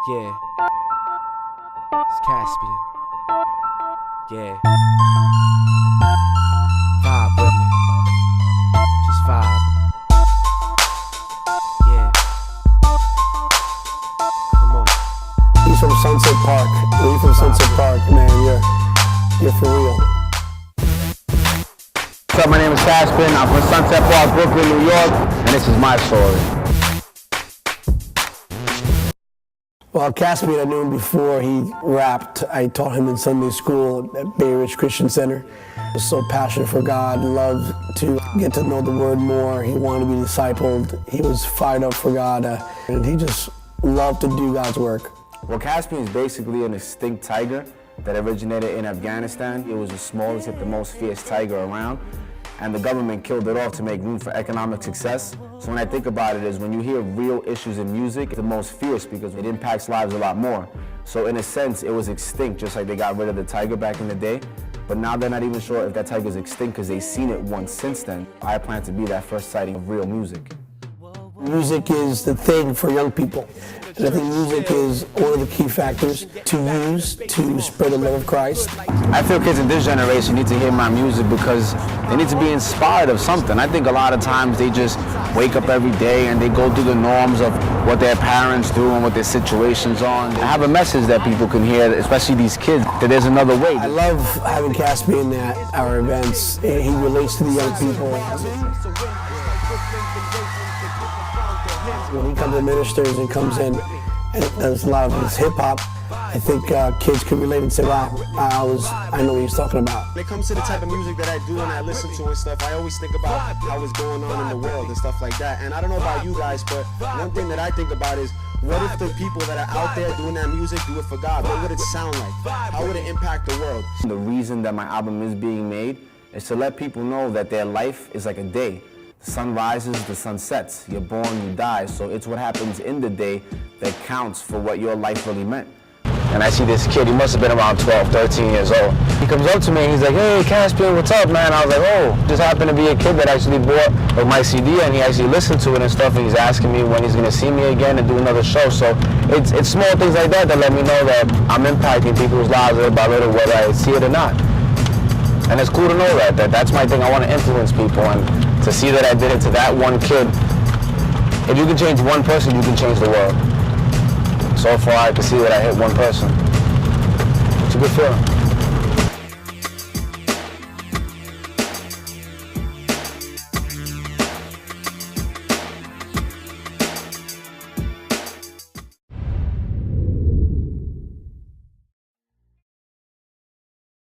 Yeah. It's Caspian. Yeah. Vibe with me. Just vibe. Yeah. Come on. He's from Sunset Park. You're from Sunset Park, man. You're for real. What's up, my name is Caspian. I'm from Sunset Park, Brooklyn, New York, and this is my story. Well, Caspian, I knew him before he rapped. I taught him in Sunday school at Bay Ridge Christian Center. He was so passionate for God, loved to get to know the Word more. He wanted to be discipled. He was fired up for God, and he just loved to do God's work. Well, Caspian is basically an extinct tiger that originated in Afghanistan. It was the smallest yet the most fierce tiger around, and the government killed it off to make room for economic success. So when I think about it is when you hear real issues in music, it's the most fierce because it impacts lives a lot more. So in a sense, it was extinct, just like they got rid of the tiger back in the day. But now they're not even sure if that tiger is extinct because they've seen it once since then. I plan to be that first sighting of real music. Music is the thing for young people. And I think music is one of the key factors to use to spread the love of Christ. I feel kids in this generation need to hear my music because they need to be inspired of something. I think a lot of times they just wake up every day and they go through the norms of what their parents do and what their situations are. I have a message that people can hear, especially these kids, that there's another way. I love having Caspian at our events. He relates to the young people. When he comes and ministers and comes in and does a lot of his hip hop, I think kids can relate and say, wow, I know what he's talking about. When it comes to the type of music that I do and I listen to and stuff, I always think about how it's going on in the world and stuff like that. And I don't know about you guys, but one thing that I think about is, what if the people that are out there doing that music do it for God? What would it sound like? How would it impact the world? The reason that my album is being made is to let people know that their life is like a day. The sun rises, the sun sets. You're born, you die. So it's what happens in the day that counts for what your life really meant. And I see this kid, he must have been around 12, 13 years old. He comes up to me and he's like, hey, Caspian, what's up, man? I was like, oh, just happened to be a kid that actually bought my CD and he actually listened to it and stuff, and he's asking me when he's gonna see me again and do another show. So it's small things like that that let me know that I'm impacting people's lives little by little, whether I see it or not. And it's cool to know that's my thing. I want to influence people, and to see that I did it to that one kid. If you can change one person, you can change the world. So far, I can see that I hit one person. It's a good feeling.